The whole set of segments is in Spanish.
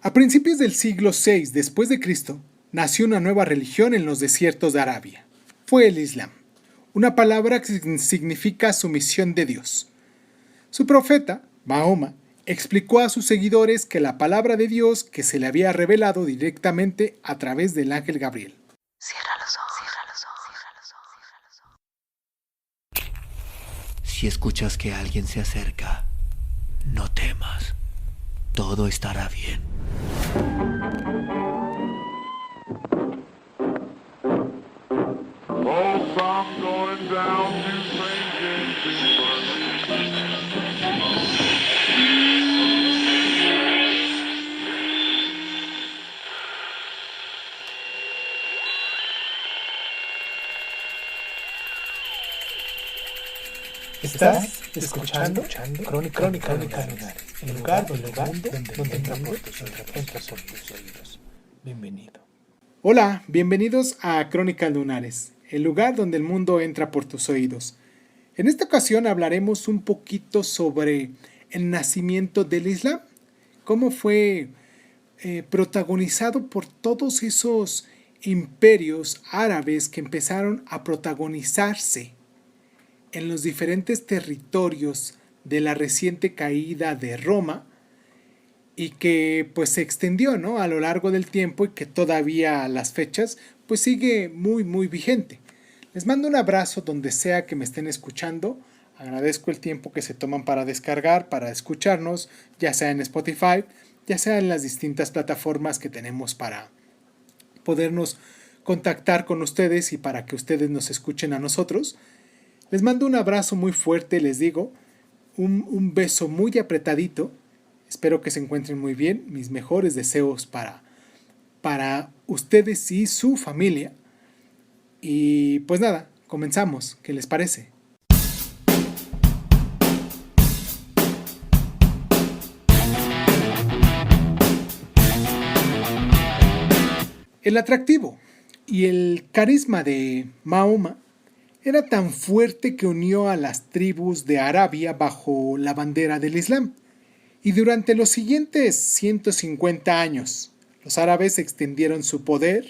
A principios del siglo VI después de Cristo, nació una nueva religión en los desiertos de Arabia. Fue el Islam, una palabra que significa sumisión de Dios. Su profeta, Mahoma, explicó a sus seguidores que la palabra de Dios que se le había revelado directamente a través del ángel Gabriel. Cierra los ojos, cierra los ojos, cierra los ojos, cierra los ojos. Si escuchas que alguien se acerca, no temas. Todo estará bien. Estás escuchando Crónica Lunares, el lugar donde entra por tus oídos. Bienvenido. Hola, bienvenidos a Crónicas Lunares, el lugar donde el mundo entra por tus oídos. En esta ocasión hablaremos un poquito sobre el nacimiento del Islam, cómo fue protagonizado por todos esos imperios árabes que empezaron a protagonizarse en los diferentes territorios de la reciente caída de Roma y que pues se extendió, ¿no?, a lo largo del tiempo y que todavía a las fechas pues sigue muy vigente. Les mando un abrazo donde sea que me estén escuchando. Agradezco el tiempo que se toman para descargar, para escucharnos, ya sea en Spotify, ya sea en las distintas plataformas que tenemos para podernos contactar con ustedes y para que ustedes nos escuchen a nosotros. Les mando un abrazo muy fuerte, les digo, un beso muy apretadito. Espero que se encuentren muy bien. Mis mejores deseos para ustedes y su familia. Y pues nada, comenzamos. ¿Qué les parece? El atractivo y el carisma de Mahoma era tan fuerte que unió a las tribus de Arabia bajo la bandera del Islam. Y durante los siguientes 150 años, los árabes extendieron su poder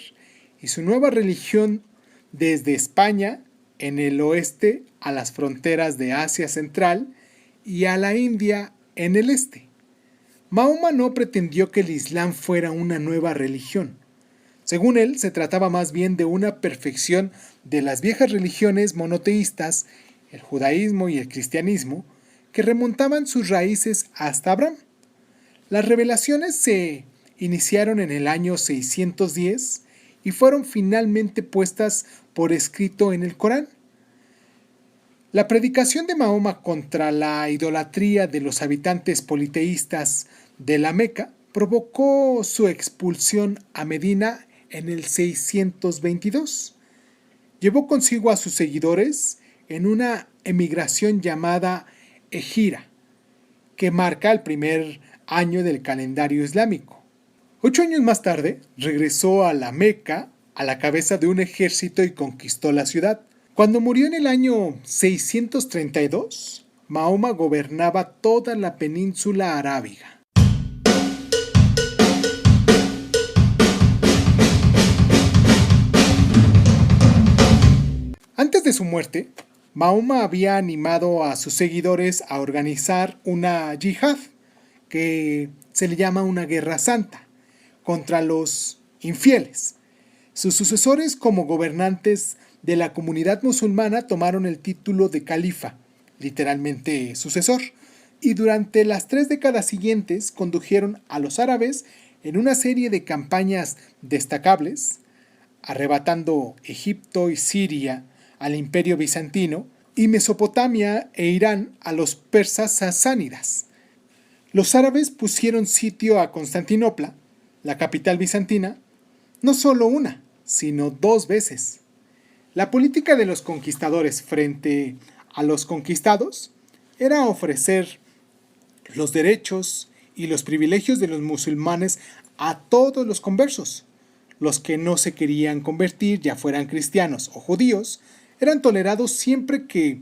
y su nueva religión desde España, en el oeste, a las fronteras de Asia Central y a la India en el este. Mahoma no pretendió que el Islam fuera una nueva religión. Según él, se trataba más bien de una perfección de las viejas religiones monoteístas, el judaísmo y el cristianismo, que remontaban sus raíces hasta Abraham. Las revelaciones se iniciaron en el año 610 y fueron finalmente puestas por escrito en el Corán. La predicación de Mahoma contra la idolatría de los habitantes politeístas de la Meca provocó su expulsión a Medina en el 622. Llevó consigo a sus seguidores en una emigración llamada Egira, que marca el primer año del calendario islámico. 8 años más tarde, regresó a la Meca a la cabeza de un ejército y conquistó la ciudad. Cuando murió en el año 632, Mahoma gobernaba toda la península arábiga. Antes de su muerte, Mahoma había animado a sus seguidores a organizar una yihad, que se le llama una guerra santa, contra los infieles. Sus sucesores como gobernantes de la comunidad musulmana tomaron el título de califa, literalmente sucesor, y durante las 3 décadas siguientes condujeron a los árabes en una serie de campañas destacables, arrebatando Egipto y Siria al Imperio Bizantino y Mesopotamia e Irán a los persas sasánidas. Los árabes pusieron sitio a Constantinopla, la capital bizantina, no solo una, sino 2 veces. La política de los conquistadores frente a los conquistados era ofrecer los derechos y los privilegios de los musulmanes a todos los conversos. Los que no se querían convertir, ya fueran cristianos o judíos, eran tolerados siempre que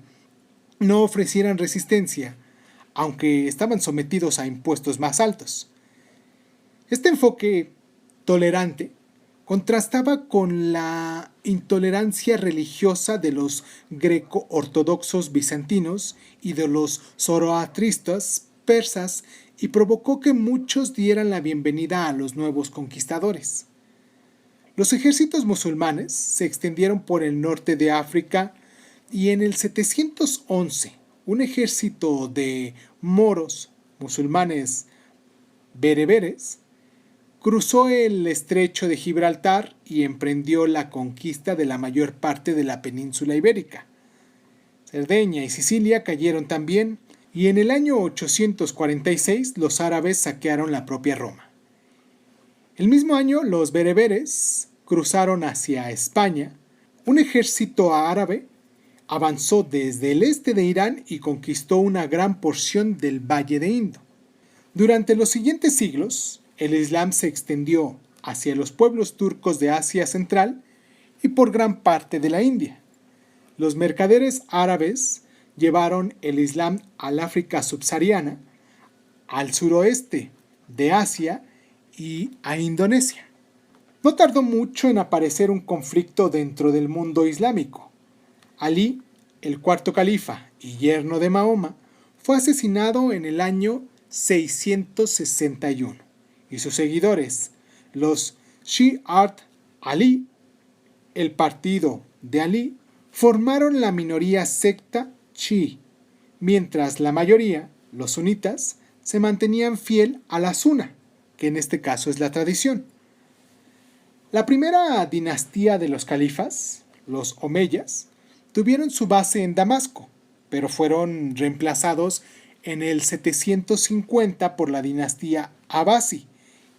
no ofrecieran resistencia, aunque estaban sometidos a impuestos más altos. Este enfoque tolerante contrastaba con la intolerancia religiosa de los greco-ortodoxos bizantinos y de los zoroastristas persas y provocó que muchos dieran la bienvenida a los nuevos conquistadores. Los ejércitos musulmanes se extendieron por el norte de África y en el 711 un ejército de moros musulmanes bereberes cruzó el estrecho de Gibraltar y emprendió la conquista de la mayor parte de la península ibérica. Cerdeña y Sicilia cayeron también, y en el año 846 los árabes saquearon la propia Roma. El mismo año los bereberes cruzaron hacia España. Un ejército árabe avanzó desde el este de Irán y conquistó una gran porción del Valle de Indo. Durante los siguientes siglos, el Islam se extendió hacia los pueblos turcos de Asia Central y por gran parte de la India. Los mercaderes árabes llevaron el Islam al África subsahariana, al suroeste de Asia y a Indonesia. No tardó mucho en aparecer un conflicto dentro del mundo islámico. Alí, el cuarto califa y yerno de Mahoma, fue asesinado en el año 661. Y sus seguidores, los Shi'at Ali, el partido de Ali, formaron la minoría secta Chi, mientras la mayoría, los sunitas, se mantenían fiel a la Sunna, que en este caso es la tradición. La primera dinastía de los califas, los omeyas, tuvieron su base en Damasco, pero fueron reemplazados en el 750 por la dinastía Abasi,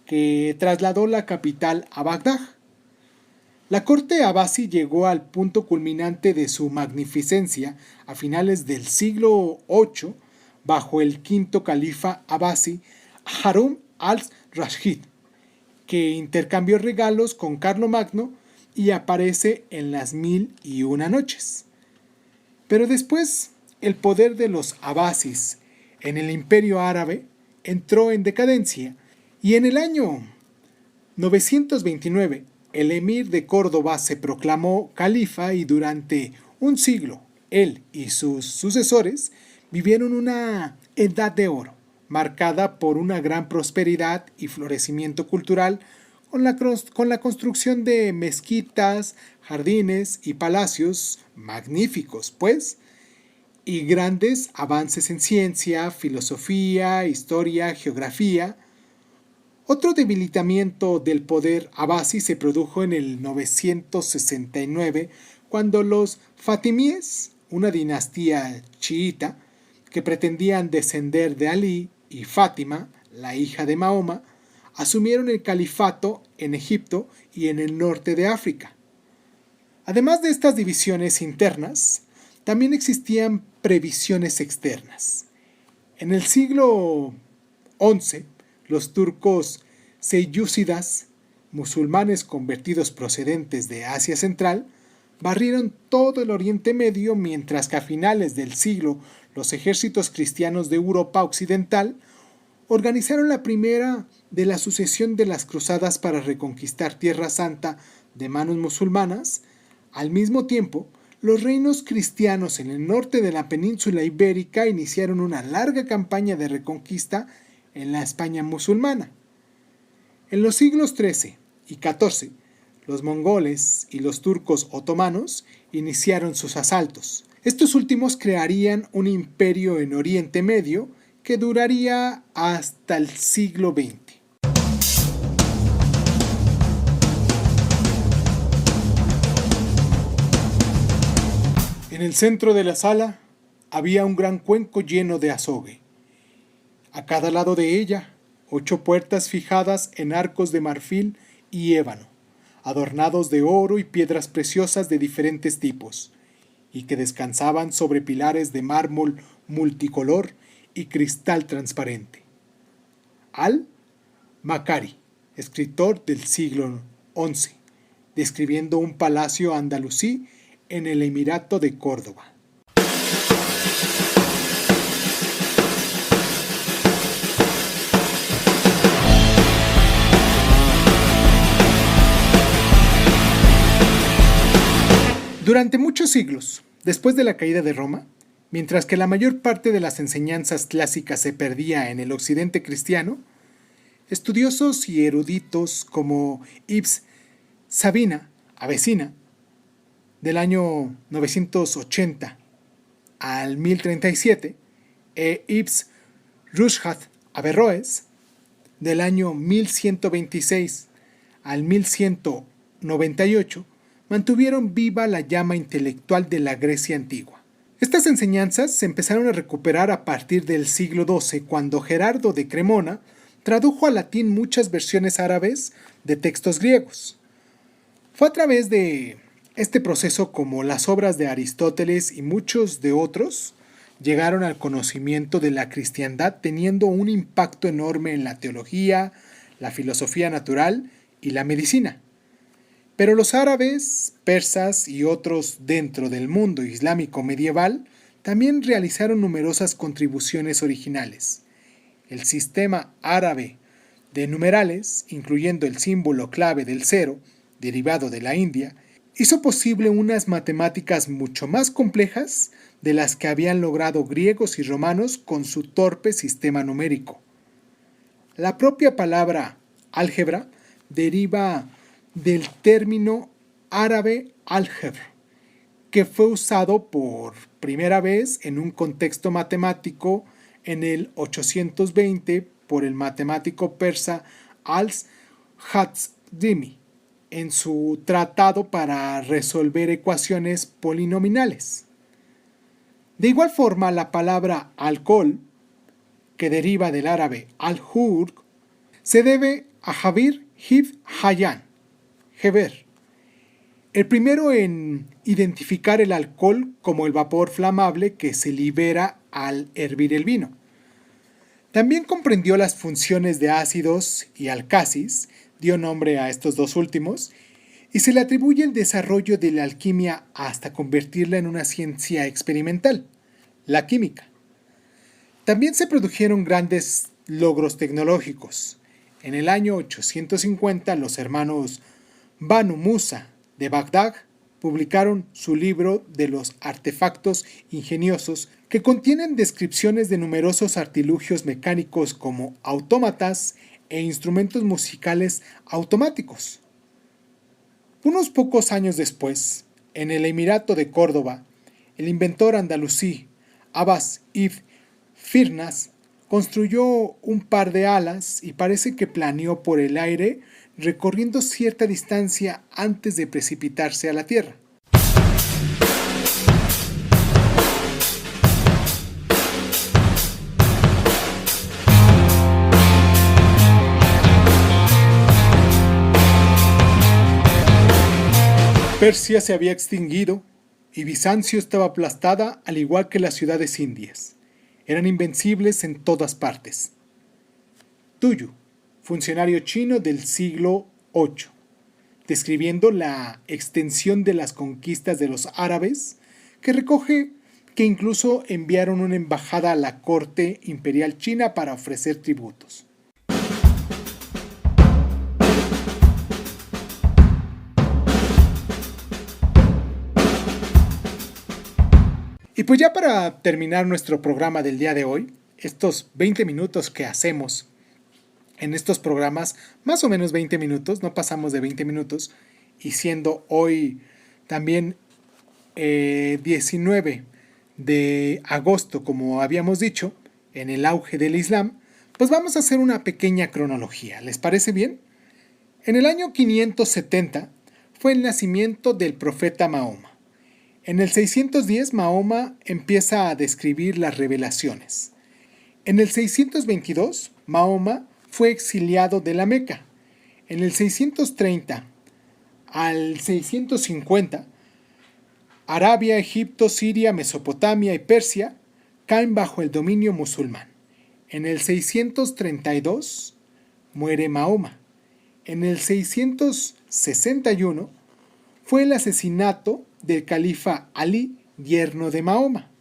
que trasladó la capital a Bagdad. La corte abasi llegó al punto culminante de su magnificencia a finales del siglo VIII bajo el quinto califa abasi Harún al-Rashid, que intercambió regalos con Carlomagno y aparece en las 1001 noches. Pero después, el poder de los abasis en el imperio árabe entró en decadencia y en el año 929 el emir de Córdoba se proclamó califa y durante un siglo él y sus sucesores vivieron una edad de oro, marcada por una gran prosperidad y florecimiento cultural con la construcción de mezquitas, jardines y palacios magníficos, pues, y grandes avances en ciencia, filosofía, historia, geografía. Otro debilitamiento del poder abasi se produjo en el 969 cuando los fatimíes, una dinastía chiita que pretendían descender de Ali y Fátima, la hija de Mahoma, asumieron el califato en Egipto y en el norte de África. Además de estas divisiones internas, también existían previsiones externas. En el siglo XI, los turcos selyúcidas, musulmanes convertidos procedentes de Asia Central, barrieron todo el Oriente Medio, mientras que a finales del siglo los ejércitos cristianos de Europa Occidental organizaron la primera de la sucesión de las cruzadas para reconquistar Tierra Santa de manos musulmanas. Al mismo tiempo, los reinos cristianos en el norte de la península ibérica iniciaron una larga campaña de reconquista en la España musulmana. En los siglos XIII y XIV, los mongoles y los turcos otomanos iniciaron sus asaltos. Estos últimos crearían un imperio en Oriente Medio que duraría hasta el siglo XX. En el centro de la sala había un gran cuenco lleno de azogue. A cada lado de ella, 8 puertas fijadas en arcos de marfil y ébano, adornados de oro y piedras preciosas de diferentes tipos, y que descansaban sobre pilares de mármol multicolor y cristal transparente. Al-Makari, escritor del siglo XI, describiendo un palacio andalusí en el Emirato de Córdoba. Durante muchos siglos, después de la caída de Roma, mientras que la mayor parte de las enseñanzas clásicas se perdía en el occidente cristiano, estudiosos y eruditos como Ibn Sabina, Avicena, del año 980 al 1037, e Ibn Rushd, Averroes, del año 1126 al 1198, mantuvieron viva la llama intelectual de la Grecia antigua. Estas enseñanzas se empezaron a recuperar a partir del siglo XII, cuando Gerardo de Cremona tradujo al latín muchas versiones árabes de textos griegos. Fue a través de este proceso como las obras de Aristóteles y muchos de otros llegaron al conocimiento de la cristiandad, teniendo un impacto enorme en la teología, la filosofía natural y la medicina. Pero los árabes, persas y otros dentro del mundo islámico medieval también realizaron numerosas contribuciones originales. El sistema árabe de numerales, incluyendo el símbolo clave del 0, derivado de la India, hizo posible unas matemáticas mucho más complejas de las que habían logrado griegos y romanos con su torpe sistema numérico. La propia palabra álgebra deriva del término árabe álgebr, que fue usado por primera vez en un contexto matemático en el 820 por el matemático persa Al-Khazdimi en su tratado para resolver ecuaciones polinomiales. De igual forma, la palabra alcohol, que deriva del árabe al-hurg, se debe a Jabir ibn Hayyan, Geber, el primero en identificar el alcohol como el vapor flamable que se libera al hervir el vino. También comprendió las funciones de ácidos y alcasis, dio nombre a estos dos últimos, y se le atribuye el desarrollo de la alquimia hasta convertirla en una ciencia experimental, la química. También se produjeron grandes logros tecnológicos. En el año 850, los hermanos Banu Musa de Bagdad publicaron su libro de los artefactos ingeniosos, que contienen descripciones de numerosos artilugios mecánicos como autómatas e instrumentos musicales automáticos. Unos pocos años después, en el Emirato de Córdoba, el inventor andalusí Abbas ibn Firnas construyó un par de alas y parece que planeó por el aire recorriendo cierta distancia antes de precipitarse a la tierra. Persia se había extinguido y Bizancio estaba aplastada al igual que las ciudades indias. Eran invencibles en todas partes. Tuyu, funcionario chino del siglo VIII, describiendo la extensión de las conquistas de los árabes, que recoge que incluso enviaron una embajada a la corte imperial china para ofrecer tributos. Y pues ya para terminar nuestro programa del día de hoy, estos 20 minutos que hacemos en estos programas, más o menos 20 minutos, no pasamos de 20 minutos, y siendo hoy también 19 de agosto, como habíamos dicho, en el auge del Islam, pues vamos a hacer una pequeña cronología. ¿Les parece bien? En el año 570 fue el nacimiento del profeta Mahoma. En el 610 Mahoma empieza a describir las revelaciones. En el 622 Mahoma fue exiliado de la Meca. En el 630 al 650 Arabia, Egipto, Siria, Mesopotamia y Persia caen bajo el dominio musulmán. En el 632 muere Mahoma. En el 661 fue el asesinato del califa Ali, yerno de Mahoma.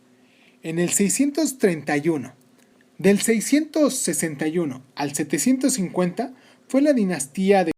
En el 631, del 661 al 750, fue la dinastía de